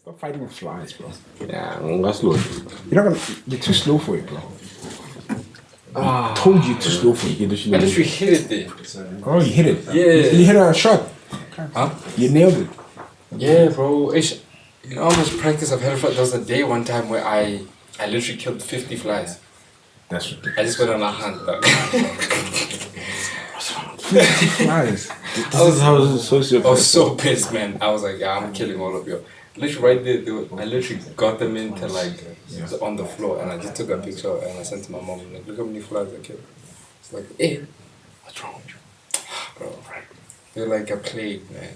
Stop fighting with flies, bro. Yeah, that's slow. You're too slow for it, bro. I told you too slow for it. I literally hit it there. Oh, you hit it. Yeah. You hit a shot. Huh? You nailed it. Yeah, bro. In all this practice I've had, there was a day one time where I literally killed 50 flies. That's ridiculous. I just went on a hunt, dog. Flies. This is how sociopath. I was so pissed, man. I was like, yeah, I'm killing all of you. Literally right there, I literally got them into on the floor, and I just took a picture and I sent to my mom. Like, look how many flies I killed. It's like, hey, what's wrong with you, bro? They're like a plague, man.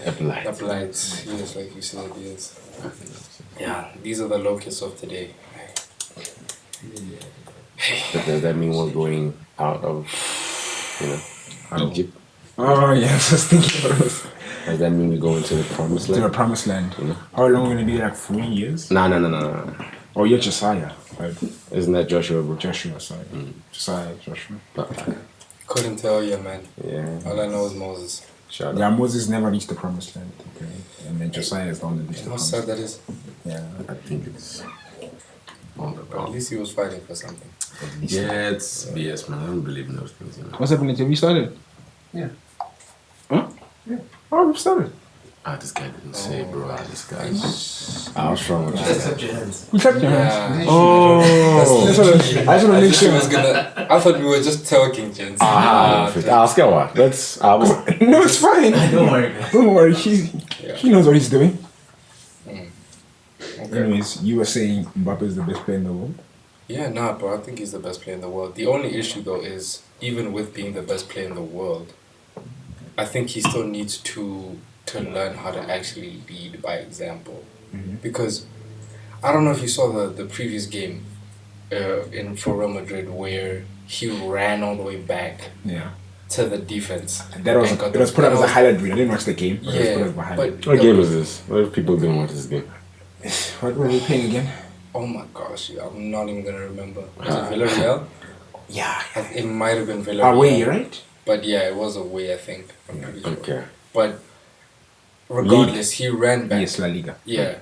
A blight. Yes, like you said, yes. Yeah, these are the locusts of today. But does that mean we're going out of, Egypt? Oh, yeah, I was thinking about this. Does that mean we go into the promised land? To the promised land. You know? How long are we going to be? Like 3 years? No. Oh, you're Josiah. Right? Isn't that Joshua, bro? Joshua, sorry. Josiah, Joshua. Couldn't tell you, man. Yeah. All I know is Moses. Shout Yeah, out. Moses never reached the promised land. Okay. And then Josiah is the one that reached the How promised sad land. that is. Yeah. I think it's on the But at ground. least he was fighting for something. Yeah, it's BS, man. I don't believe in those things, What's happening? Have you started? Yeah. Huh? Yeah. Oh, we've started. This guy didn't say, bro. This guy. I was wrong with Let's that. touch your hands. We checked your hands. Yeah. Oh. That's what I just want to make sure. I thought we were just talking, gents. Ask her what. That's. No, it's fine. Don't worry. Don't worry. He knows what he's doing. Okay. Anyways, you were saying Mbappe is the best player in the world. Yeah, nah, bro. I think he's the best player in the world. The only issue, though, is even with being the best player in the world, I think he still needs to learn how to actually lead by example. Because I don't know if you saw the previous game for Real Madrid where he ran all the way back Yeah. to the defense. It was put up as a highlight reel. I didn't watch the game. But it was put up as a Yeah, highlight. but What game is this? What if people didn't watch this game? What were they playing again? oh my gosh, I'm not even gonna remember. Was it Villarreal? Yeah. It might have been Villarreal. Away, right? But yeah, it was away, I think. I'm pretty sure. Okay. But regardless, he ran back. Yes, La Liga. Yeah,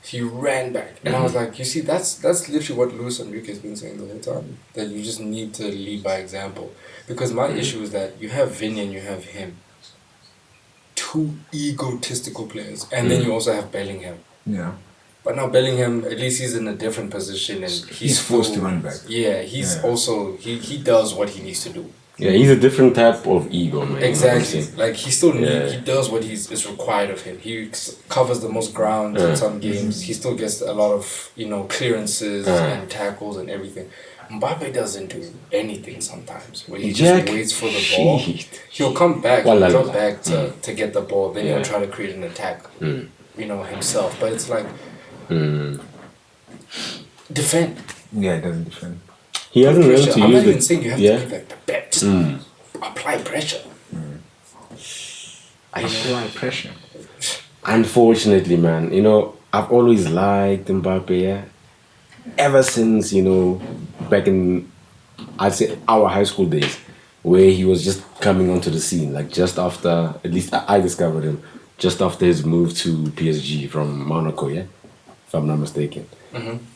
he ran back, and I was like, you see, that's literally what Luis Enrique has been saying the whole time. That you just need to lead by example. Because my issue is that you have Vinny and you have him, two egotistical players, and then you also have Bellingham. Yeah. But now Bellingham, at least he's in a different position, and He's forced to run back. Yeah, he's Yeah. also he does what he needs to do. Yeah, he's a different type of ego, man. Exactly. Like he still Yeah. he does what is required of him. He covers the most ground in some games. He still gets a lot of clearances and tackles and everything. Mbappe doesn't do anything sometimes. Where he Jack, just waits for the ball. shit. He'll come back, Wallah. he'll drop back to get the ball. Then Yeah. he'll try to create an attack. Himself. But it's like defend. Yeah, it doesn't defend. He hasn't learned Pressure. to I'm use not even it. saying you have Yeah. to be like the best. Just apply pressure. Apply pressure. Unfortunately, man, I've always liked Mbappe, yeah. Ever since, back in, I'd say, our high school days, where he was just coming onto the scene, like just after, at least I discovered him, just after his move to PSG from Monaco, yeah, if I'm not mistaken.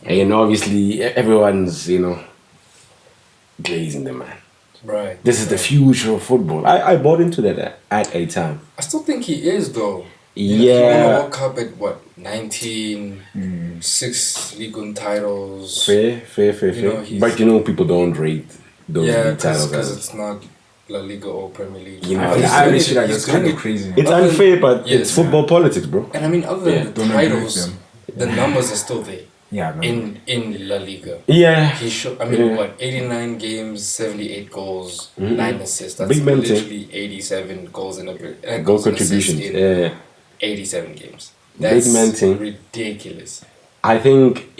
And obviously, everyone's, glazing the man. Right. This is the future of football. I bought into that at a time. I still think he is though. Yeah. He won a World Cup at what, 19, 6 league one titles. Fair. he's- But people don't rate those Yeah, league titles. because it's not La Liga or Premier League. I always feel like He's that's kind doing of it. crazy. It's Other unfair, but yes. it's football politics, bro. And I mean, other than the Don't agree with titles, them. the numbers are still there Yeah, no. in La Liga. Yeah. He should. I mean, 89 games, 78 goals, 9 assists. That's Big man thing. literally 87 goals in a Goal goals and assists contributions. in Yeah. 87 games. Big That's man thing. ridiculous. I think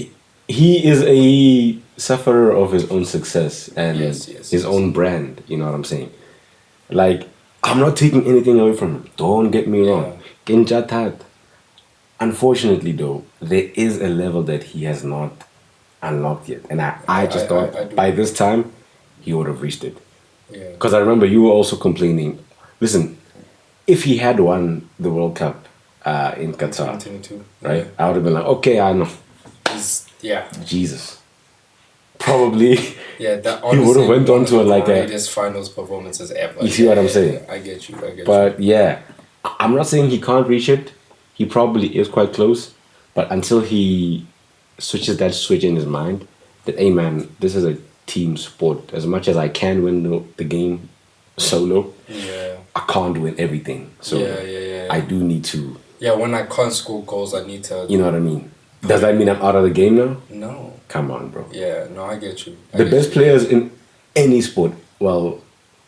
he is a sufferer of his own success and Yes, his own brand. You know what I'm saying? Like, I'm not taking anything away from him. Don't get me wrong. Kinjatat. Unfortunately, though, there is a level that he has not unlocked yet. And I just thought I do by agree. this time, he would have reached it. Yeah. Because I remember you were also complaining. Listen, if he had won the World Cup, in Qatar, 2022. right? Yeah. I would have been like, okay, I know. Yeah. Jesus. Probably. Yeah, that He would have honestly went one on of to the like a. greatest finals performances ever. You see what I'm saying? I get you. But yeah, I'm not saying he can't reach it. He probably is quite close. But until he switches that switch in his mind, that hey man, this is a team sport. As much as I can win the game solo, Yeah. I can't win everything. So Yeah. I do need to. Yeah, when I can't score goals, I need to. You know what I mean? Does that mean I'm out of the game now? No. Come on, bro. Yeah, no, I get you. The best players in any sport, well,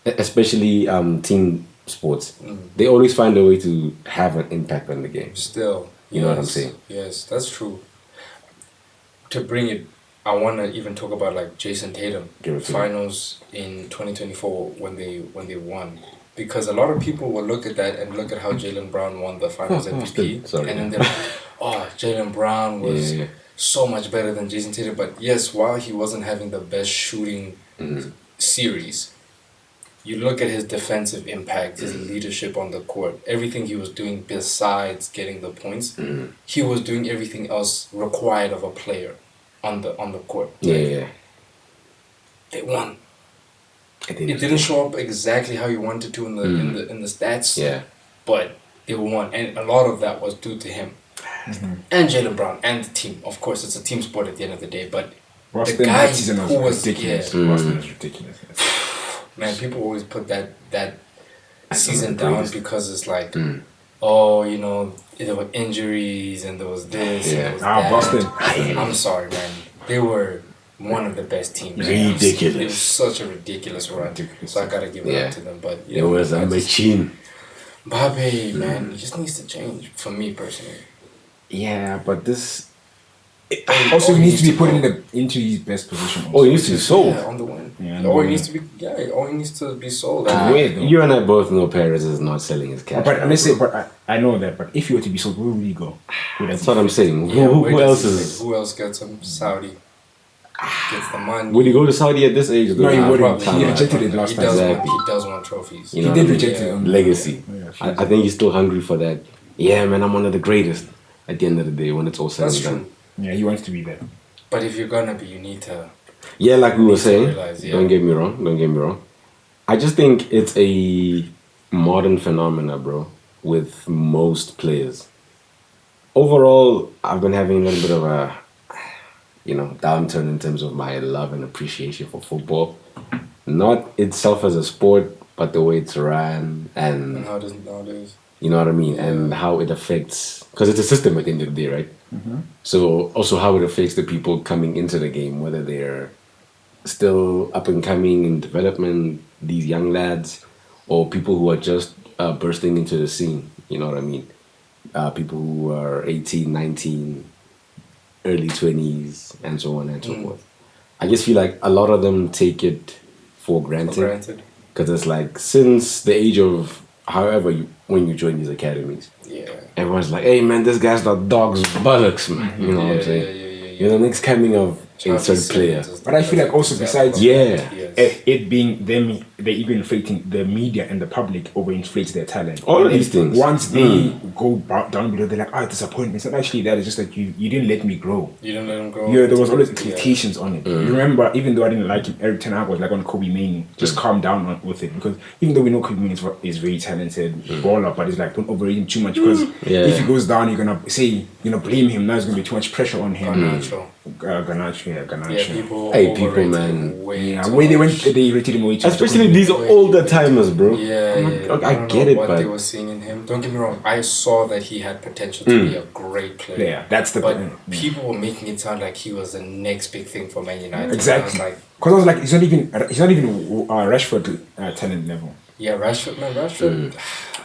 especially team sports, they always find a way to have an impact on the game. Still. You know what I'm saying? Yes, that's true. To bring it, I want to even talk about like Jason Tatum finals in 2024 when they won. Because a lot of people will look at that and look at how Jaylen Brown won the finals MVP. And then they're like, oh, Jaylen Brown was so much better than Jason Tatum. But yes, while he wasn't having the best shooting series, you look at his defensive impact, his leadership on the court, everything he was doing besides getting the points, he was doing everything else required of a player on the court. Yeah. They won. It didn't show up exactly how you wanted to in the stats. Yeah. But they won, and a lot of that was due to him and Jaylen Brown and the team. Of course, it's a team sport at the end of the day. But Boston, the guy that season who was ridiculous. yeah, Boston was ridiculous. man, people always put that season the down greatest. because it's like, oh, you know, there were injuries and there was this and there was that. Boston. I'm sorry, man. They were one of the best teams. Ridiculous. It was such a ridiculous run. So I gotta give it up to them. But It was a machine. Mbappe, man, he just needs to change for me personally. Yeah, but this. Also, he needs to be put into his best position. Also. Oh, he needs to be sold. Yeah, on the win. Yeah, Or he needs to be or he needs to be sold. Where, though? You and I both know Perez is not selling his cash. But let's say, I know that. But if you were to be sold, where would you go? That's what I'm saying. Yeah, Who where else does he is? play? Who else gets him? Saudi. Gets the money. Would he go to Saudi at this age? No, he Nah, wouldn't. probably He not. rejected it last He time. does, Exactly. he does want trophies. You He know did what I mean? reject it. Legacy. Yeah, I think he's still hungry for that. Yeah, man, I'm one of the greatest. At the end of the day, when it's all said That's and done. true. Yeah, he wants to be there. But if you're gonna be, you need to. Yeah, like we were saying. realize, yeah. Don't get me wrong. I just think it's a modern phenomena, bro, with most players. Overall, I've been having a little bit of a, downturn in terms of my love and appreciation for football. Not itself as a sport, but the way it's run And and how does it nowadays? you know what I mean, and how it affects, because it's a system at the end of the day, right? So also how it affects the people coming into the game, whether they're still up and coming in development, these young lads, or people who are just bursting into the scene. You know what I mean? People who are 18, 19, early 20s, and so on and so forth. I just feel like a lot of them take it for granted. Because it's like, since the age of however when you join these academies, everyone's like, hey man, this guy's the dog's buttocks, man. You know what I'm saying? You're the next coming of insert player. But I feel like also besides it being them, they're even inflating the media and the public overinflates their talent. All of these things. Once they go down below, they're like, oh, disappointment. It's not actually that. It's just like you didn't let me grow. You didn't let him grow. Yeah, there was always expectations on it. You remember, even though I didn't like him, Eric Ten Hag was like on Kobe Mane, just calm down with it, because even though we know Kobe Mane is very talented baller, but it's like don't overrate him too much, because if he goes down, you're gonna blame him. Now it's gonna be too much pressure on him. Ganacho. People, man. Way they rated him way too much. Especially these older timers, bro. I get it, what but they were seeing in him. Don't get me wrong. I saw that he had potential to be a great player. Yeah, that's the. But people were making it sound like he was the next big thing for Man United. Exactly. Because I was like, he's not even Rashford talent level. Yeah, Rashford.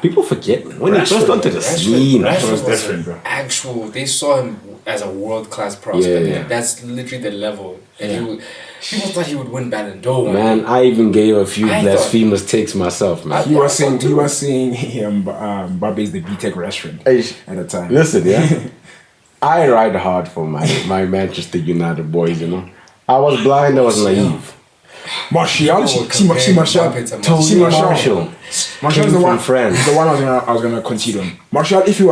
people forget when he first onto the scene. Rashford was different, bro. They saw him as a world-class prospect. Yeah. That's literally the level. And people thought he would win Ballon d'Or. Man, I even gave a few blasphemous takes myself, man. He was saying Mbappe is the B-Tech Rashford at the time. Listen, yeah. I ride hard for my Manchester United boys, you know. I was blind, I was naive. Martial, see Martial. Tony Marshall. Martial's the one. France. The one I was gonna concede on. Martial, if he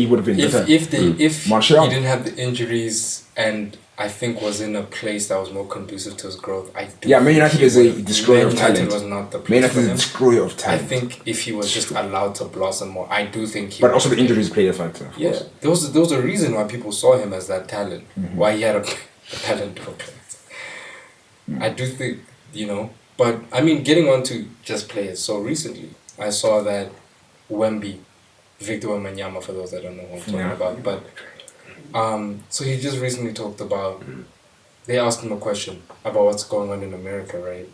would have been better. If Martial. he didn't have the injuries and I think was in a place that was more conducive to his growth, I do. Yeah, Man United is a destroyer of talent. United was not the Man place United for is a him. destroyer of I talent. think if he was just allowed to blossom more, I do think he. But also the injuries played a factor. Yeah, there was a reason why people saw him as that talent. Why he had a talent to play. I do think, but I mean, getting on to just players. So recently, I saw that Wemby, Victor Wembanyama, for those that don't know what I'm talking about, but so he just recently talked about. They asked him a question about what's going on in America, right?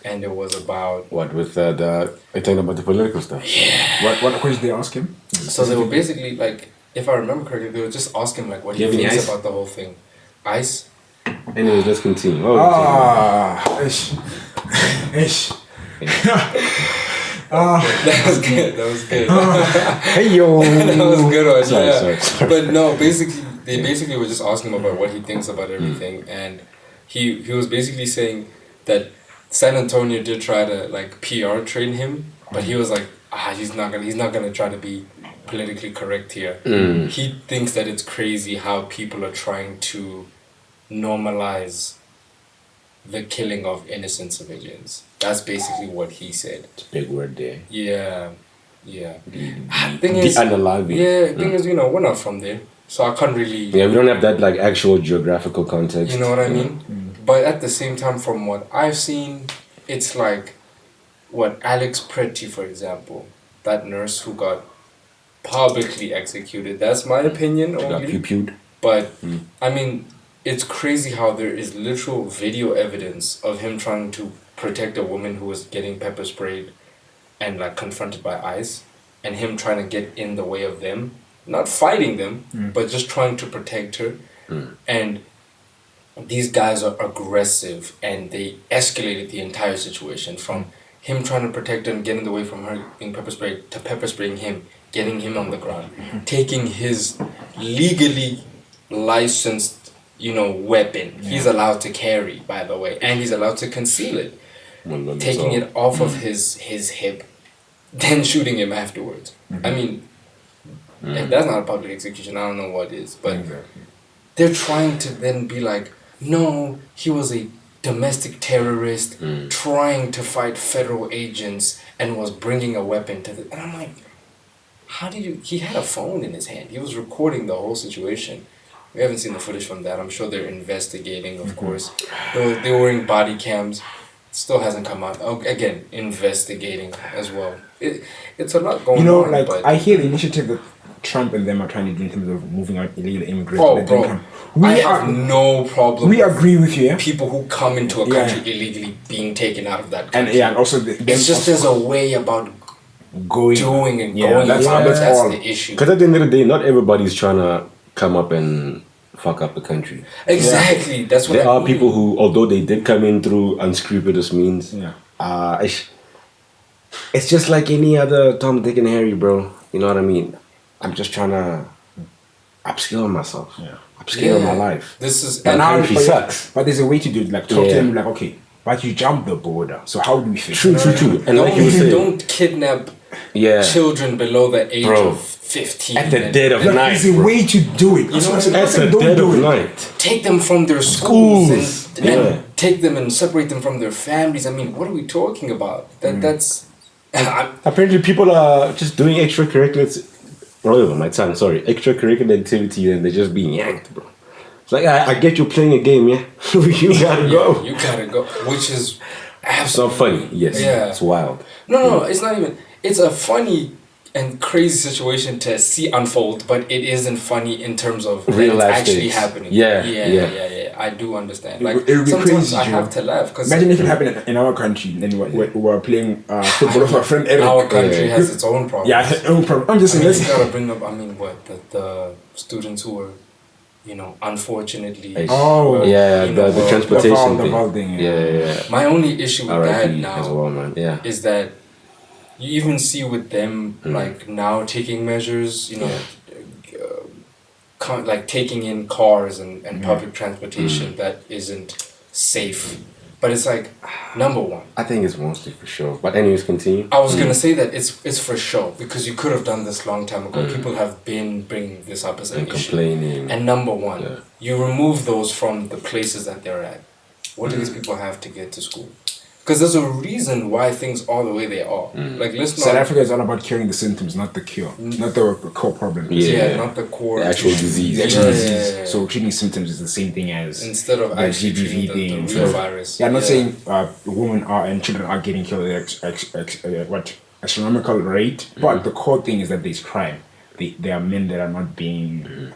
And it was about what with are you talking about the political stuff? Yeah. What question did they ask him? So they were basically like, if I remember correctly, they were just asking like what he thinks about the whole thing. Ice. Anyways, let's continue. Ish. That was good. Hey yo. That was a good one. Sorry. But no, they basically were just asking him about what he thinks about everything, and he was basically saying that San Antonio did try to like PR train him, but he was like, he's not gonna try to be politically correct here. He thinks that it's crazy how people are trying to normalize the killing of innocent civilians. That's basically what he said. It's a big word there. Yeah. Thing is, we're not from there, so I can't really. Yeah, we don't have that like actual geographical context. You know what I mean? But at the same time, from what I've seen, it's like, what Alex Pretty, for example, that nurse who got publicly executed. That's my opinion only. Got pew-pewed. But I mean, it's crazy how there is literal video evidence of him trying to protect a woman who was getting pepper sprayed and like confronted by ICE, and him trying to get in the way of them, not fighting them, but just trying to protect her. And these guys are aggressive, and they escalated the entire situation from him trying to protect her and getting away from her being pepper sprayed to pepper spraying him, getting him on the ground, taking his legally licensed weapon. He's allowed to carry, by the way, and he's allowed to conceal it. Taking it off of his hip, then shooting him afterwards. I mean, if that's not a public execution, I don't know what is. But they're trying to then be like, no, he was a domestic terrorist trying to fight federal agents and was bringing a weapon to the... And I'm like, how did you... He had a phone in his hand. He was recording the whole situation. We haven't seen the footage from that. I'm sure they're investigating, of course. They were wearing body cams. Still hasn't come out. Again, investigating as well. It's a lot going on. But I hear the initiative that Trump and them are trying to do in terms of moving out illegal immigrants. Oh, bro. I have no problem. We agree with you. Yeah? People who come into a country illegally being taken out of that country. And also... it's just there's a way about going that's the issue. Because at the end of the day, not everybody's trying to come up and fuck up the country. Exactly. That's what there are people who, although they did come in through unscrupulous means, it's just like any other Tom, Dick, and Harry, bro. You know what I mean? I'm just trying to upskill myself. Upskill my life. This is my country sucks. But there's a way to do it. Like talk to them. Like, okay, but you jumped the border. So how do we fix it? True. And like you said, don't kidnap children below the age of 15 at the dead of night. There's a way to do it. You know, at the dead of night. Take them from their schools and take them and separate them from their families. I mean, what are we talking about? That's apparently people are just doing extracurricular activity and they're just being yanked, bro. It's like I get you playing a game, you gotta go. You gotta go, which is absolutely... It's not funny. Yes, it's wild. No, it's not even. It's a funny and crazy situation to see unfold, but it isn't funny in terms of real life actually happening. Yeah. I do understand. Like sometimes crazy, I have to laugh because imagine if it happened in our country. Then we're playing football with our friend Eric. Our country has its own problems. Yeah, its own problem. I'm just saying. You gotta bring up. The students who were, unfortunately. The transportation thing. Yeah. My only issue with that now as well, man. is that you even see with them like now taking measures, like taking in cars and public transportation that isn't safe. But it's like, number one. I think it's mostly for sure. But anyways, continue. I was gonna say that it's for show because you could have done this long time ago. People have been bringing this up as an And issue. complaining. And number one, you remove those from the places that they're at. What do these people have to get to school? Because there's a reason why things are the way they are. Like, let's South not. Africa is all about curing the symptoms, not the cure, not the core problem. Yeah, not the core. The actual disease. The actual Yeah. disease. So treating symptoms is the same thing as Instead of the actually GBV treating thing. the So, real virus. yeah, I'm not saying women are and children are getting killed at astronomical rate, but the core thing is that there's crime. There are men that are not being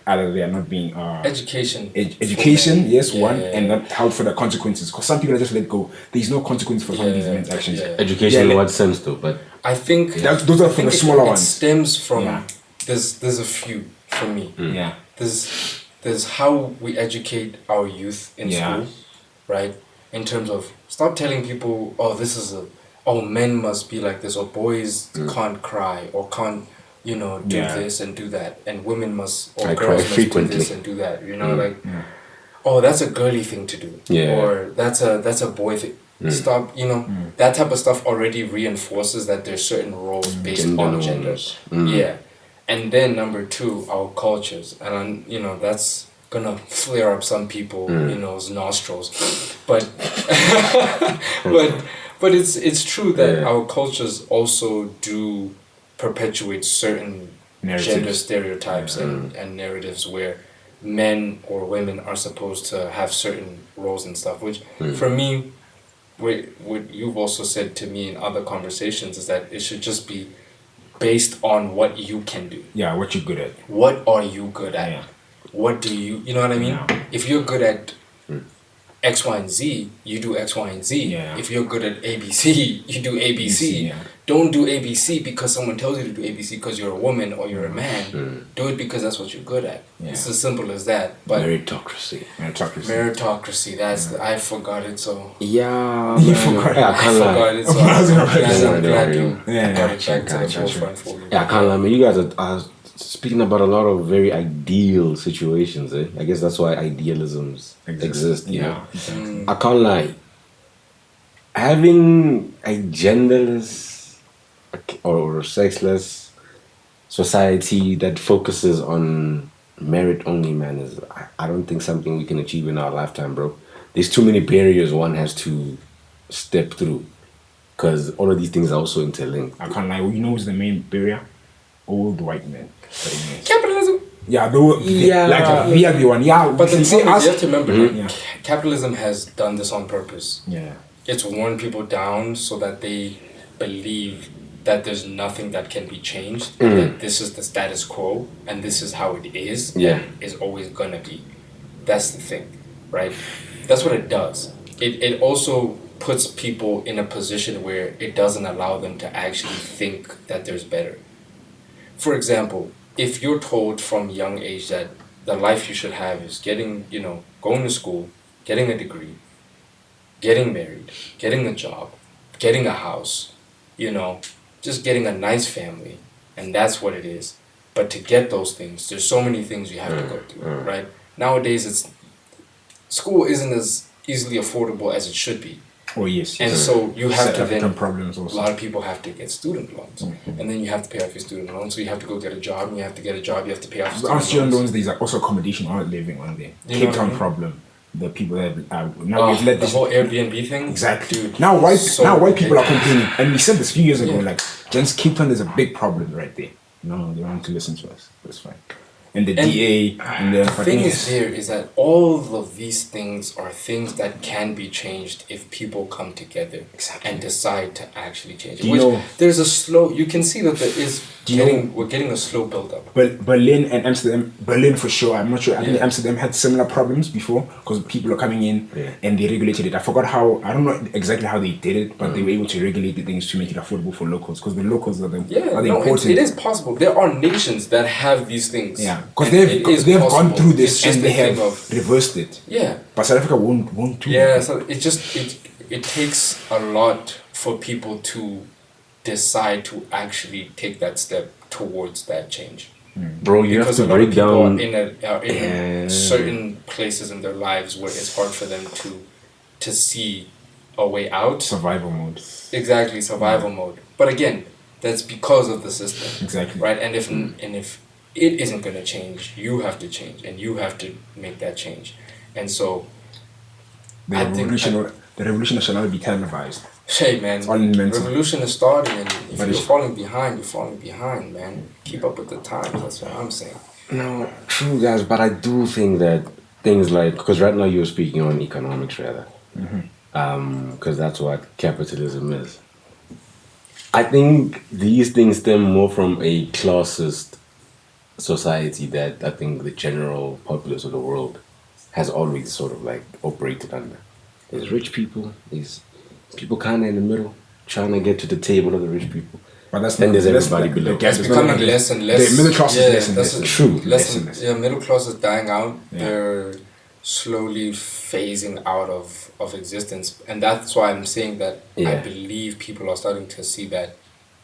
either they are not being Education. education, yes, Yeah, one, yeah, and not held for the consequences. Because some people are just let go. There's no consequence for some of these Yeah, men's actions. yeah. Education Yeah, in what sense though? But I think those are for the smaller it ones. stems from Yeah. there's a few for me. Yeah. There's how we educate our youth in school, right? In terms of stop telling people, men must be like this, or boys can't cry, or can't do this and do that, and women must, or I girls cry must frequently. do this and do that. Oh, that's a girly thing to do, or that's a boy thing. Stop, that type of stuff already reinforces that there's certain roles based on gender. Yeah. And then number two, our cultures. And that's gonna flare up some people's nostrils. But but it's true that our cultures also do perpetuate certain gender stereotypes and narratives where men or women are supposed to have certain roles and stuff, which for me, what you've also said to me in other conversations is that it should just be based on what you can do. Yeah, what you're good at. What are you good at? Yeah. What do you know what I mean? Yeah. If you're good at X, Y, and Z, you do X, Y, and Z. Yeah. If you're good at ABC, you do ABC. Yeah. Don't do ABC because someone tells you to do ABC because you're a woman or you're a man. Do it because that's what you're good at. Yeah. It's as simple as that. But meritocracy. meritocracy, I forgot it, so Yeah, You man. forgot. Yeah, I I can't lie. forgot it, so I'm glad you Yeah, got it back to the gotcha. forefront for me. Yeah, I can't lie, man. You guys are speaking about a lot of very ideal situations, eh? I guess that's why idealisms exist, you know? I can't lie. Having a genderless or sexless society that focuses on merit only, man, is I don't think something we can achieve in our lifetime, bro. There's too many barriers one has to step through because all of these things are also interlinked. I can't lie. You know who's the main barrier? Old white men. Capitalism. Yeah, like we are the one. Yeah, But the we can say problem is, us. you have to remember, Yeah. capitalism has done this on purpose. Yeah. It's worn people down so that they believe that there's nothing that can be changed, that this is the status quo, and this is how it is, Yeah. and is always gonna be. That's the thing, right? That's what it does. It also puts people in a position where it doesn't allow them to actually think that there's better. For example, if you're told from a young age that the life you should have is going to school, getting a degree, getting married, getting a job, getting a house, just getting a nice family, and that's what it is. But to get those things, there's so many things you have to go through, right? Nowadays, school isn't as easily affordable as it should be. Oh yes. And so you have to then, problems a also. lot of people have to get student loans. And then you have to pay off your student loans. So you have to go get a job, and you have to get a job, you have to pay off your Our student student loans. loans, these are also accommodation or living on there. You know Cape what I Town mean? problem. The people that now we've let The this whole Airbnb thing? exactly. Dude, Now white people are ridiculous. complaining, and we said this a few years ago. Yeah. Like, just Cape Town is a big problem right there. No, they don't want to listen to us. That's fine. And the And DA and the thing is there is that all of these things are things that can be changed if people come together and decide to actually change it. Do you Which know- there's a slow, you can see that there is we're getting a slow build up. Berlin and Amsterdam. Berlin for sure. I'm not sure. I think Yeah. Amsterdam had similar problems before because people are coming in and they regulated it. I forgot how. I don't know exactly how they did it, but they were able to regulate the things to make it affordable for locals because the locals are the important. It is possible. There are nations that have these things. Yeah, because And it is they've gone possible. through this It's just and they the have thing of- reversed it. Yeah. But South Africa won't do Yeah, that. so it takes a lot for people to decide to actually take that step towards that change. Bro, you Because have a to lot of break people down. are in certain places in their lives where it's hard for them to see a way out. Survival mode. Exactly, survival mode. But again, that's because of the system. Exactly. Right? And if it isn't going to change, you have to change, and you have to make that change. And so, The revolution shall not be televised. hey man, It's all in mental. revolution is starting, and if But you're it's- falling behind, you're falling behind, man. Keep up with the times. That's what I'm saying. No, true, guys, but I do think that things like, because right now you're speaking on economics, rather, because that's what capitalism is. I think these things stem more from a classist society that I think the general populace of the world has always sort of like operated under. There's rich people, there's people kind of in the middle, trying to get to the table of the rich people. But that's Then not, there's that's everybody the- below. the gap It's is not becoming like less and less. The middle class is less and that's less. True. Less Less and and, less. yeah, middle class is dying out. Yeah. They're slowly phasing out of existence, and that's why I'm saying that I Yeah. believe people are starting to see that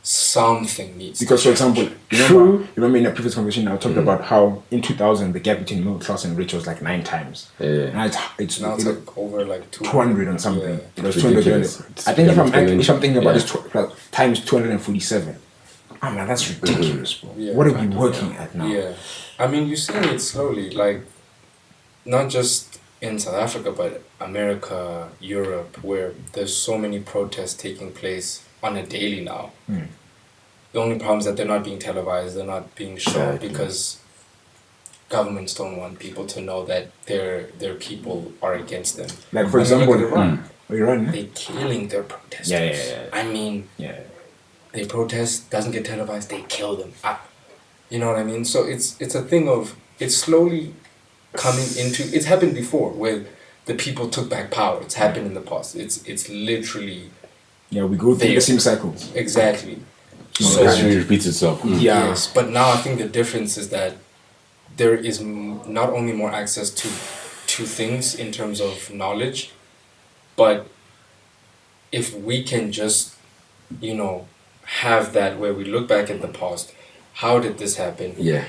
something needs. Because, for to example, change. you remember in the previous conversation I talked about how in 2000 the gap between middle class and rich was like 9 times. Yeah. Now it's Now it's like over like 200 and something. Yeah. It was It's 200. ridiculous. I think if I'm Exponential. thinking about Yeah. this times 247. Oh man, that's ridiculous, bro. Yeah, What are we exactly, working at now? Yeah, I mean, you're seeing it slowly, like not just in South Africa, but America, Europe, where there's so many protests taking place on a daily now. The only problem is that they're not being televised, they're not being shown Exactly. because governments don't want people to know that their people are against them. Like, for I mean, look example, at Iran. Iran. They're killing their protesters. Yeah, yeah, yeah. I mean, Yeah. they protest, doesn't get televised, they kill them. You know what I mean? So it's a thing of, it's slowly coming into, it's happened before where the people took back power. It's happened in the past. It's literally, Yeah, we go through There. the same cycles. exactly. So history repeats itself. Yeah. Yes, but now I think the difference is that there is not only more access to things in terms of knowledge, but if we can just, have that where we look back at the past, how did this happen? Yeah.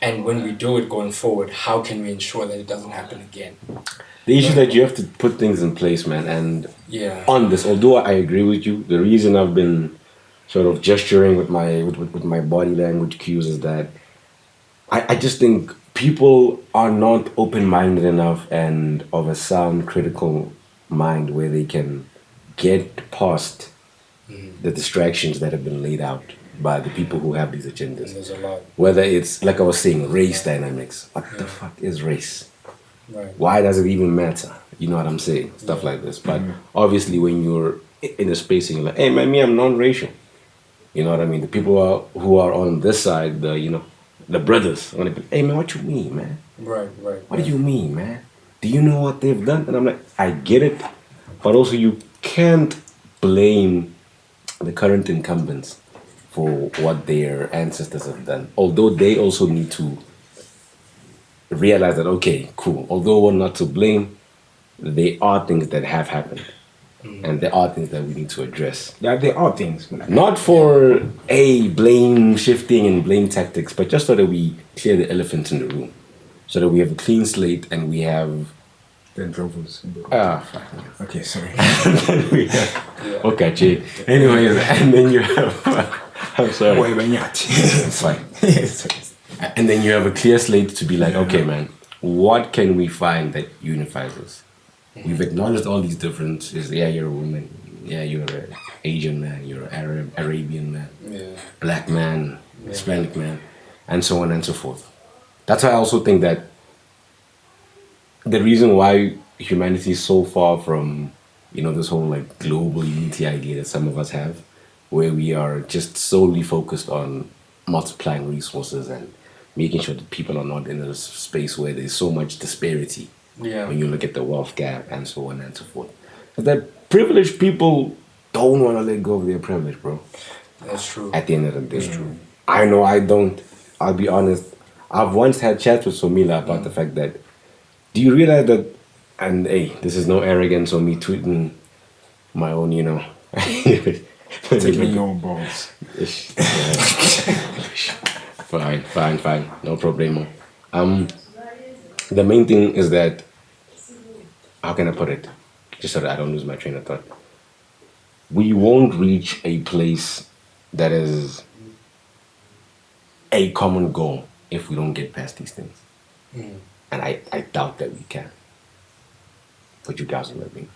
And when we do it going forward, how can we ensure that it doesn't happen again? The issue that you have to put things in place, man, and Yeah. on this, although I agree with you, the reason I've been sort of gesturing with my body language cues is that I just think people are not open-minded enough and of a sound critical mind where they can get past the distractions that have been laid out by the people who have these And agendas. there's a lot. Whether it's, like I was saying, race dynamics. What the fuck is race? Right. Why does it even matter? You know what I'm saying? Stuff like this. But obviously, when you're in a space and you're like, hey, man, me, I'm non-racial. You know what I mean? The people who are on this side, the brothers, when they be, hey, man, what you mean, man? Right. What do you mean, man? Do you know what they've done? And I'm like, I get it. But also, you can't blame the current incumbents for what their ancestors have done. Although they also need to realize that, okay, cool, although we're not to blame, there are things that have happened. And there are things that we need to address. Yeah, there are things. Like, Not for blame shifting and blame tactics, but just so that we clear the elephant in the room. So that we have a clean slate and we have then troubles. fuck. Okay, sorry. We have okay, Jay. Anyways, and then you have I'm sorry. Boy, but yeah. It's fine. And then you have a clear slate to be like, okay, man, what can we find that unifies us? We've acknowledged all these differences. Yeah, you're a woman. Yeah, you're an Asian man. You're an Arabian man. Yeah. Black man, Hispanic man, and so on and so forth. That's why I also think that the reason why humanity is so far from, this whole like global unity idea that some of us have, where we are just solely focused on multiplying resources and making sure that people are not in a space where there's so much disparity. Yeah. When you look at the wealth gap and so on and so forth. But that privileged people don't want to let go of their privilege, bro. That's true. At the end of the day. That's true. I know I don't. I'll be honest. I've once had chats with Somila about the fact that, do you realize that, and hey, this is no arrogance or me tweeting my own, Taking your balls. Fine. No problemo. The main thing is that, how can I put it? just so that I don't lose my train of thought. We won't reach a place that is a common goal if we don't get past these things. And I doubt that we can. But you guys will let me know.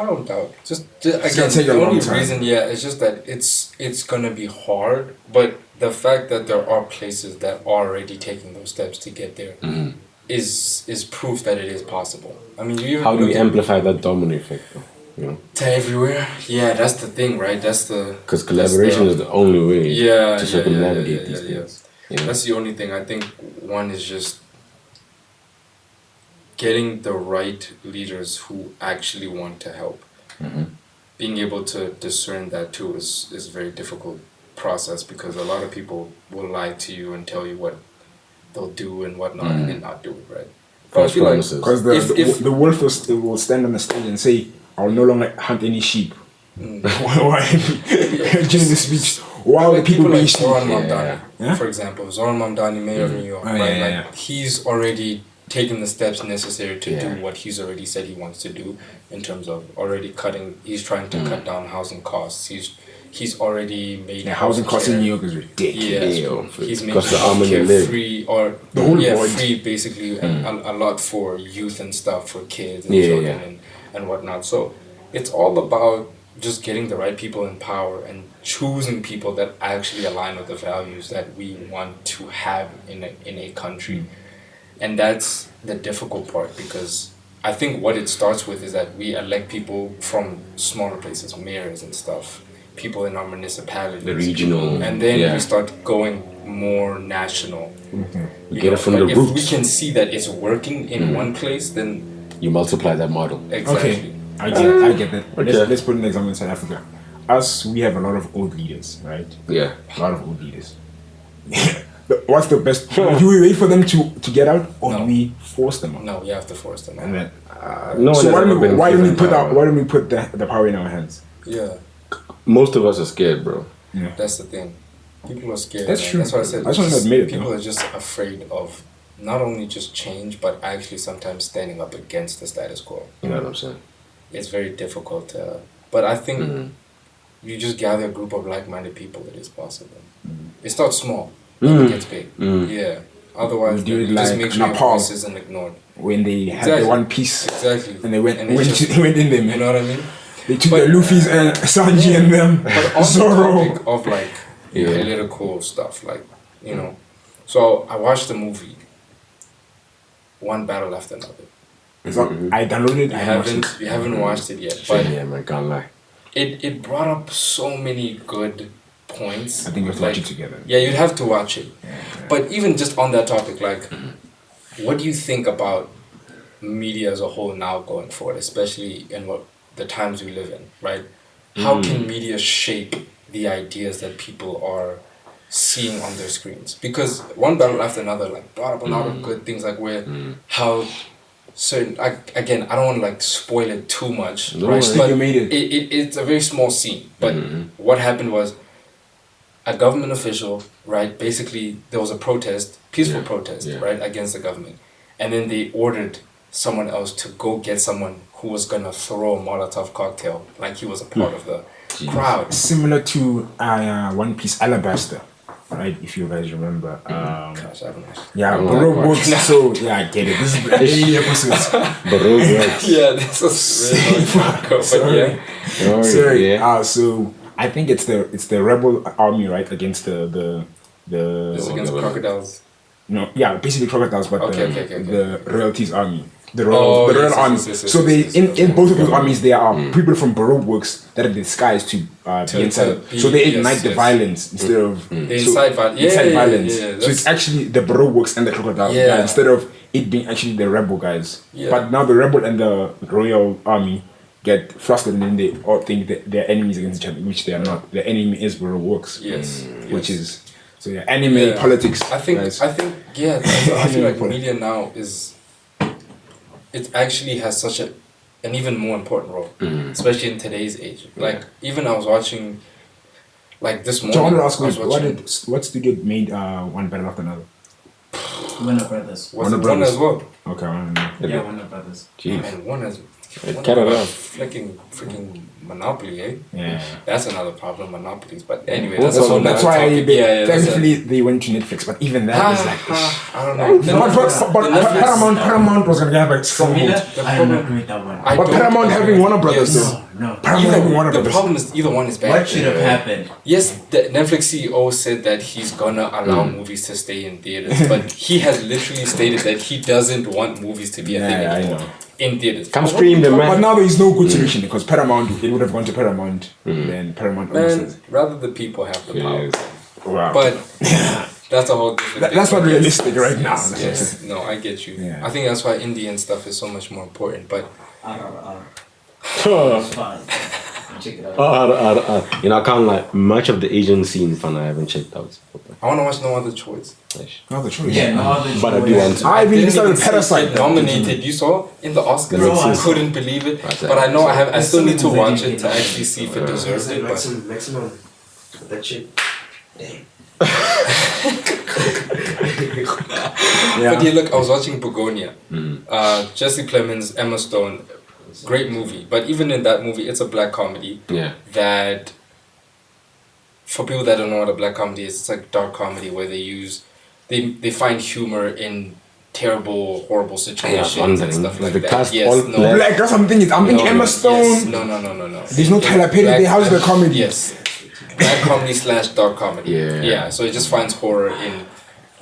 I don't doubt. Just gonna again, take a the long only time. reason, it's just that it's gonna be hard. But the fact that there are places that are already taking those steps to get there is proof that it is possible. I mean, you even How do look we at- amplify that domino effect, though? You know, to everywhere? Yeah, that's the thing, right? That's the because collaboration is the only way yeah, to yeah, circumnavigate yeah, these yeah, yeah. things. You know? That's the only thing. I think one is just getting the right leaders who actually want to help. Being able to discern that too is a very difficult process because a lot of people will lie to you and tell you what they'll do and whatnot and then not do it, right? But I False feel like promises. Because If- the wolf will stand on the stage and say, "I'll no longer hunt any sheep." Why during the speech? Why are the people being like sheep? Zoran Mamdani, Yeah. for example, Zoran Mamdani, mayor of New York, Oh, right? yeah, Like he's already taken the steps necessary to Yeah. do what he's already said he wants to do in terms of already cutting. He's trying to cut down housing costs. He's already made Yeah, housing costs in care- New York is ridiculous. Yeah, Yeah, he's making cost the arm and the healthcare leg. free or The whole board. free basically a lot for youth and stuff for kids and Yeah, children yeah. and whatnot. So it's all about just getting the right people in power and choosing people that actually align with the values that we want to have in a country. And that's the difficult part because I think what it starts with is that we elect people from smaller places, mayors and stuff, people in our municipalities. The regional. And then yeah. we start going more national. We You get know, it from but the if roots. we can see that it's working in one place, then You multiply that model. exactly. Okay, I get that. Okay. Let's put an example in South Africa. Us, we have a lot of old leaders, right? Yeah. A lot of old leaders. What's the best? Do we wait for them to get out, or do No. we force them out? No, you have to force them And out. then, No one so has ever been why don't we given put power. why don't we put the power in our hands? Yeah, Most of us are scared, bro. that's the thing. People are scared. That's man. true. That's why I said I just want to admit it, people though. are just afraid of not only just change, but actually sometimes standing up against the status quo. You know what I'm saying? It's very difficult. But I think you just gather a group of like-minded people, it is possible. It starts small, then it gets big. Yeah. Otherwise, We do then it you just like make sure your Nepal. voice isn't ignored. When they had Exactly. the one piece, Exactly. and they went it's just- went in there, You man. know what I mean? They took But- the Luffy's and Sanji and them. But on the Zoro. topic of like political stuff, like, you know, so I watched the movie, one battle after another. So I downloaded it. I haven't watched it. You haven't watched it yet, but Yeah, man, can't lie. it brought up so many good points. I think we have to watch it together. Yeah, you'd have to watch it. But even just on that topic, like, what do you think about media as a whole now going forward, especially in what the times we live in, right? How can media shape the ideas that people are seeing on their screens? Because one battle after another, like, brought up a lot of good things, like where how certain, again, I don't want to like spoil it too much, No right? worries. But You made it. it's a very small scene. But what happened was a government official, right? Basically, there was a protest, peaceful protest, Yeah. right, against the government, and then they ordered someone else to go get someone who was gonna throw a Molotov cocktail, like he was a part of the crowd. Similar to One Piece Alabaster, right? If you guys remember. Gosh, I don't know. Yeah, don't Baroque like books. So yeah, I get it. This is 80 episodes. But those works. Yeah, this was really hard, but Sorry. yeah. Sorry. Yeah. So I think it's the rebel army, right, against the It's against government. crocodiles. no, yeah, basically crocodiles, but Okay, the, okay. the royalties army. The Oh, royal, the royal yes, army. yes, yes, yes, So they yes, yes. in both of those armies there are people from Baroque works that are disguised to be inside. be- So they yes, ignite the yes. violence instead of The so- inside violence. Yeah, inside yeah, violence. yeah, So that's- it's actually the Baroque works and the crocodile Yeah. guys instead of it being actually the rebel guys. Yeah. But now the rebel and the royal army get flustered and then they all think that they're enemies against each other, which they are not. The enemy is Baroque works. Yes. Which yes. is so yeah, anime Yeah. politics. I think guys. yeah. I feel like Anime media now is it actually has such an even more important role, especially in today's age. Like even I was watching, like this morning. So I wanted to ask I was you, what studio made One Battle After Another? Warner Brothers. was Warner it one Brothers. as well? Okay, I don't know. Yeah, Warner Brothers. Jeez. And Warner's Canada. freaking monopoly, eh? Yeah. That's another problem, monopolies. But anyway, Well, that's all. That's another why topic. thankfully they went to Netflix, but even that is like. I don't know. But Paramount was gonna have a strong Miller, hold. I don't agree with that one. But Paramount having Warner Brothers though. No. Paramount having Warner The Brothers. problem is either one is bad. What should have happened? Yes, the Netflix CEO said that he's gonna allow movies to stay in theaters, but he has literally stated that he doesn't want movies to be a thing Yeah, I anymore know. in theaters. Come stream them, But man. now there is no good solution because Paramount, it would have gone to Paramount, then Paramount owns Man, it. rather the people have the power. Yes. Wow. But that's a whole different thing. That's not Yes, realistic right now. Yes, no, I get you. Yeah. I think that's why Indian stuff is so much more important. But It's fine. Check it out. You know, I can't like much of the Asian scene fun I haven't checked out. I want to watch No Other Choice. Not the choice. Yeah, no other But I do choice. want to. I even didn't started even see Parasite. it nominated. You saw in the Oscars. Bro, I I couldn't believe it. Right, But I know I still need to There's watch something it to actually see if it deserves it. But Maximum. That shit. But yeah, look, I was watching Begonia. Jesse Plemons, Emma Stone, great movie. But even in that movie, it's a black comedy Yeah. that, for people that don't know what a black comedy is, it's like dark comedy where they find humor in terrible, horrible situations and wondering, stuff is like the that. cast Yes, all no. black? Black, that's what I'm thinking. I'm thinking Emma Stone. Yes, no. There's no Tyler Perry there. How's the comedy? Yes. Black comedy / dark comedy. Yeah. Yeah, so it just finds horror in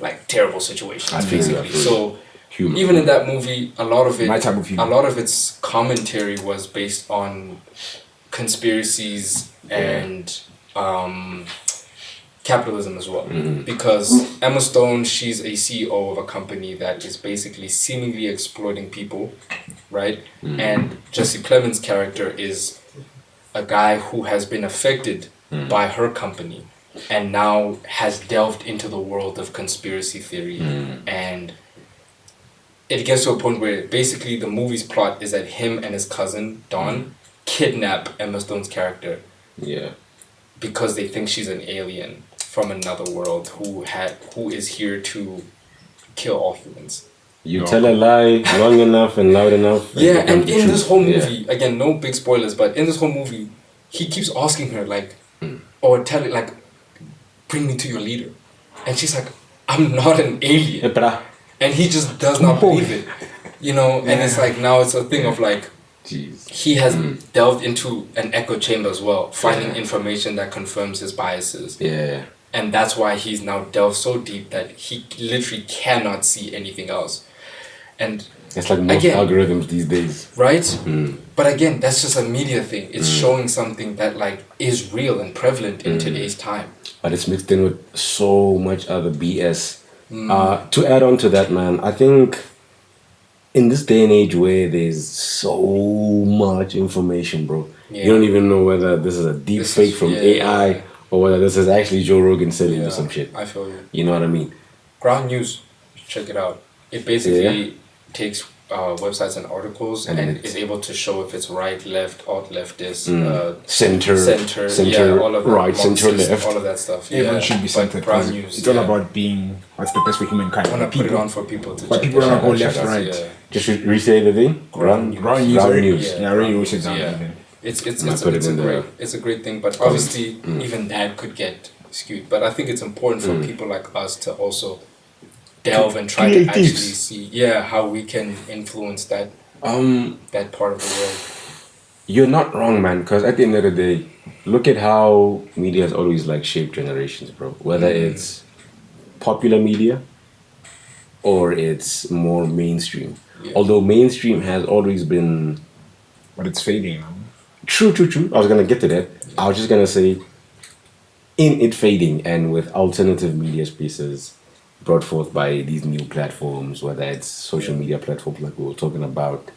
like terrible situations, I feel basically. that. So Humor. even in that movie, a lot of My type of humor. a lot of its commentary was based on conspiracies and capitalism as well. Because Emma Stone, she's a CEO of a company that is basically seemingly exploiting people, right? And Jesse Plemons' character is a guy who has been affected by her company and now has delved into the world of conspiracy theory. And it gets to a point where basically the movie's plot is that him and his cousin, Don, kidnap Emma Stone's character Yeah. because they think she's an alien from another world who is here to kill all humans. You tell a lie long enough and loud enough. Yeah, it and becomes the in this truth. whole Yeah. movie, again, no big spoilers, but in this whole movie, he keeps asking her like, or telling like, bring me to your leader, and she's like, I'm not an alien, Epra. and he just does not believe it, you know. And it's like now it's a thing of like Jeez. he has delved into an echo chamber as well, finding information that confirms his biases. Yeah. And that's why he's now delved so deep that he literally cannot see anything else. And It's like most Again. algorithms these days. right? But again, that's just a media thing. It's showing something that like is real and prevalent in today's time. But it's mixed in with so much other BS. To add on to that, man, I think in this day and age where there's so much information, bro, Yeah. you don't even know whether this is a deep This fake is- from yeah, AI yeah. or whether this is actually Joe Rogan selling Yeah, you some shit. I feel you. You know what I mean? Ground News, check it out. It basically takes websites and articles and is able to show if it's right, left, alt leftist, Center, yeah, all of that, right, center, Marxist, left. all of that stuff. Everyone yeah. should be But centered. Ground 'cause News. it's all yeah. about being what's the best for humankind. I want to put it People- on for people to But check people it don't out. go Check left, it out. right. Yeah. Just re-say the thing? Ground News. Ground News. Ground already- News. Yeah, I already wrote it down. Yeah. even. It's a great thing, but obviously even that could get skewed. But I think it's important for people like us to also delve and try to actually see how we can influence that that part of the world. You're not wrong, man, because at the end of the day, look at how media has always like shaped generations, bro. Whether it's popular media or it's more mainstream. Yeah. Although mainstream has always been But it's fading now. true. I was gonna get to that. I was just gonna say, in it fading and with alternative media spaces brought forth by these new platforms, whether it's social media platforms like we were talking about,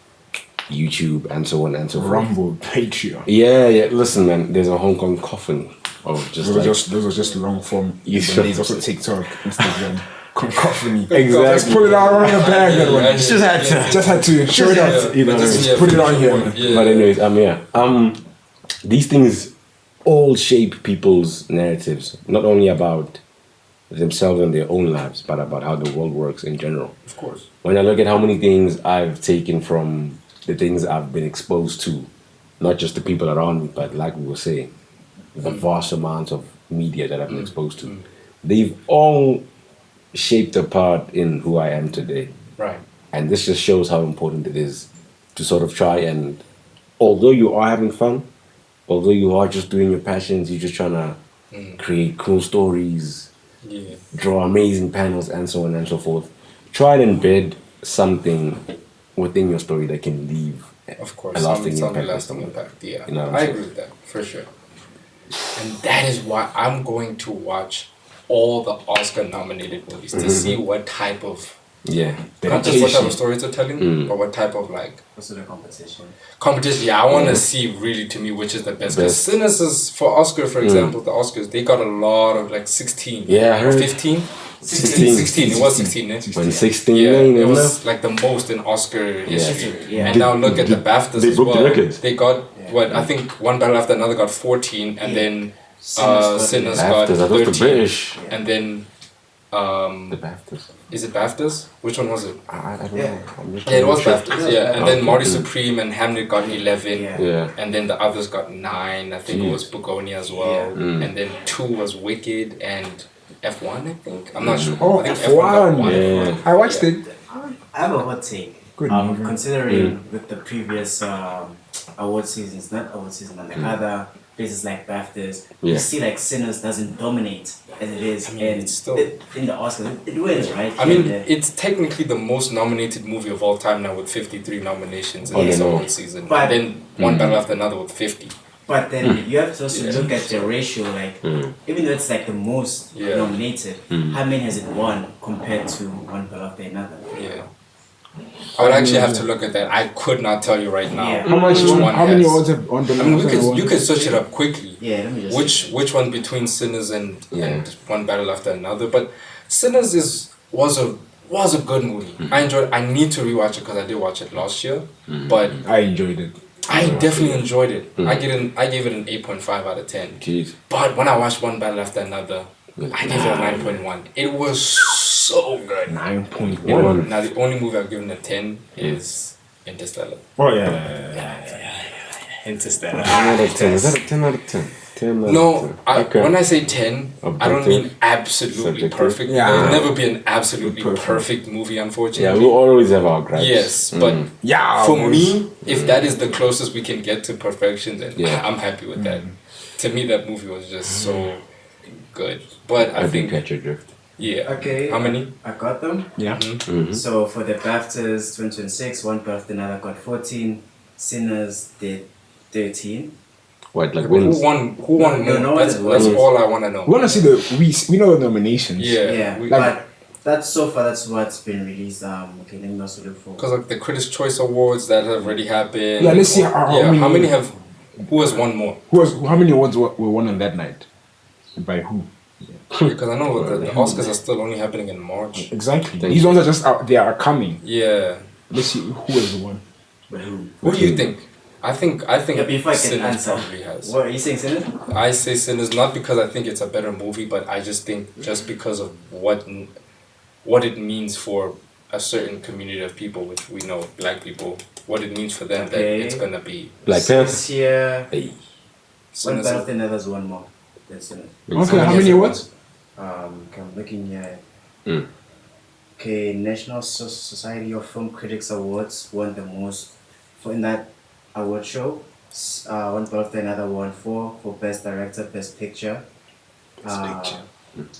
YouTube and so on and so forth. Rumble, Patreon. Yeah. Listen, man, there's a Hong Kong coffin of just like Those are just long form. You But sure? there's also TikTok, Instagram, cacophony. Exactly. Let's put it out on the bag. That one. Yeah, Just had to show it out. You know, Just put it on here. finish Man. it. But anyways, these things all shape people's narratives, not only about themselves and their own lives, but about how the world works in general. Of course. When I look at how many things I've taken from the things I've been exposed to, not just the people around me, but like we were saying, the vast amounts of media that I've been exposed to, they've all shaped a part in who I am today. Right. And this just shows how important it is to sort of try and, although you are having fun, although you are just doing your passions, you're just trying to create cool stories, Yeah. draw amazing panels, and so on and so forth. Try and embed something within your story that can leave Of course. a lasting some impact. on lasting someone. impact. Yeah. You know what I'm I saying? agree with that for sure. And that is why I'm going to watch all the Oscar nominated movies to see what type of Yeah. not just what type of Dedication. stories they're telling, but what type of like Also the competition. competition. Yeah, I want to see really to me which is the best. Because Best. Sinners is for Oscar, for example, the Oscars they got a lot of like 16. Yeah, I or heard. 15. 16. 16. It was 16. Eh? When 16, Yeah, man, it you was like the most in Oscar history. Yeah. And now look at the BAFTAs they as broke the well. records. They got what I think one battle after another got 14, and then Sinners got BAFTAs, I thought the 13, British. and then The BAFTAs. is it BAFTAs? Which one was it? I don't Yeah. know. I'm just Yeah, it was sure. BAFTAs. Yeah, and then Marty Supreme and Hamlet got 11. Yeah. Yeah. And then the others got 9. I think it was Begonia as well. And then 2 was Wicked and F1, I think. I'm not sure. Oh, I think F1. got 1. Yeah. I watched Yeah. it. I have a hot take. Good. Considering with the previous award seasons, not award season, but like other places like BAFTAs, Yeah. you see like Sinners doesn't dominate as it is, mean, and it's still- in the Oscars it wins, right? I mean, And, it's technically the most nominated movie of all time now with 53 nominations in Oh, this yeah. award season. But- And then one battle after another with 50. but then you have to also look at the ratio, like even though it's like the most Yeah. nominated, how many has it won compared to one battle after another? Yeah. I would actually have to look at that. I could not tell you right now. Yeah. How much? which one How many has- awards have on the I mean, you could search it up quickly. Yeah, let me just Which one between Sinners and Yeah. one battle after another? But Sinners was a good movie. I enjoyed. I need to rewatch it because I did watch it last year, but I enjoyed it. I definitely enjoyed it. I gave it an 8.5 out of 10. Jeez. But when I watched one battle after another, I gave it a 9.1. It was so good. 9.1. Now the only movie I've given a 10 is Interstellar. Oh yeah. Interstellar. 10 out of 10. Is that a 10 out of 10? 10 out of No, 10. Okay. when I say 10, I don't mean absolutely Subjective. perfect. Yeah. There'll never be an absolutely Perfect. perfect movie, Yeah, unfortunately. we'll always have our gripes. Yes, but Yeah. for boys. me, if that is the closest we can get to perfection, then Yeah. I'm happy with that. To me, that movie was just so good. But I I did think, catch your drift. yeah. Okay. How many? I got them. Yeah. So for the BAFTAs 2026, one BAFTA another got 14, Sinners did 13. What, like Who wins? won? Who won No, more? no, That's it was- all I want to know. We want to see we know the nominations. Yeah. Yeah, we- but that's so far that's what's been released. Okay, let me also look for. Because like the Critics' Choice Awards that have already happened. Yeah, let's see how yeah, many- how many have? Who has won more? How many awards were won on that night? By who? Because I know the Oscars are still only happening in March. Exactly. Thank These ones are just out. They are coming. Yeah. Let's see who has won. But who? Who do you think? I think Yeah, before I can Sinners answer, probably has. what are you saying, Sinners? I say Sinners not because I think it's a better movie, but I just think just because of what it means for a certain community of people, which we know, black people, what it means for them Okay. that it's gonna be Black Panther. This year, Hey. one Sinners. battle after another's one more. That's Sinners. Okay, how many awards? Okay, I'm looking here. Mm. Okay, National Society of Film Critics Awards won the most for in that award show. One battle after another won 4 for Best Director, Best Picture. Picture.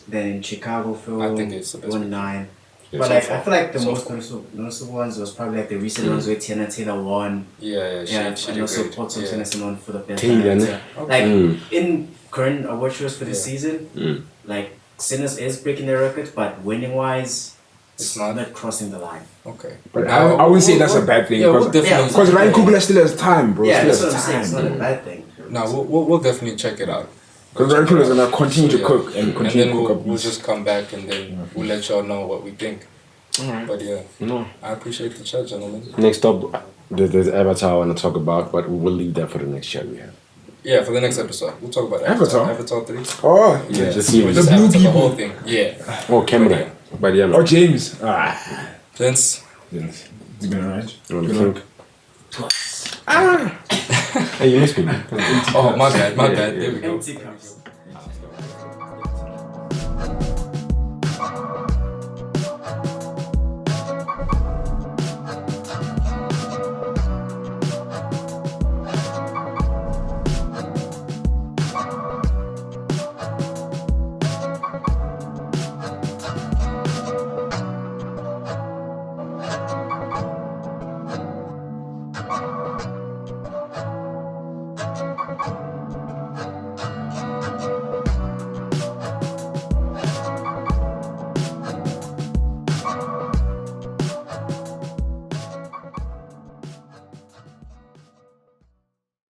Then in Chicago Film I think it's the best won picture. 9. Yeah, But so like far. I feel like the So most far. noticeable ones was probably like the recent ones where Tiana Taylor won. Yeah, she Yeah, did and also great. Paul Thompson Yeah. won for the best Taylor, director. Like Mm. in current award shows for the Yeah. season, Mm. like Sinners is breaking the record, but winning wise, It's not. crossing the line. Okay. But I wouldn't say that's a bad thing Yeah, we'll because definitely. Ryan Coogler still has time, bro. Yeah, Still that's has what I'm saying. It's time. not a bad thing. No, we'll definitely check it out. Because Ryan Coogler is gonna continue to Yeah. cook and continue then to cook we'll, up. we'll just come back and then we'll let y'all know what we think. But yeah, No. I appreciate the chat, gentlemen. Next up, there's Avatar I want to talk about, but we will leave that for the next show we have. Yeah, for the next episode, we'll talk about Avatar? Avatar 3. Oh, Yeah, the series. The blue Avatar, people. the whole thing. Yeah. Oh, Cameron. But yeah, Oh, man. James. Vince. It's been alright. You wanna think? Hey, you missed me, man. Oh, my bad. There we go. Empty cups.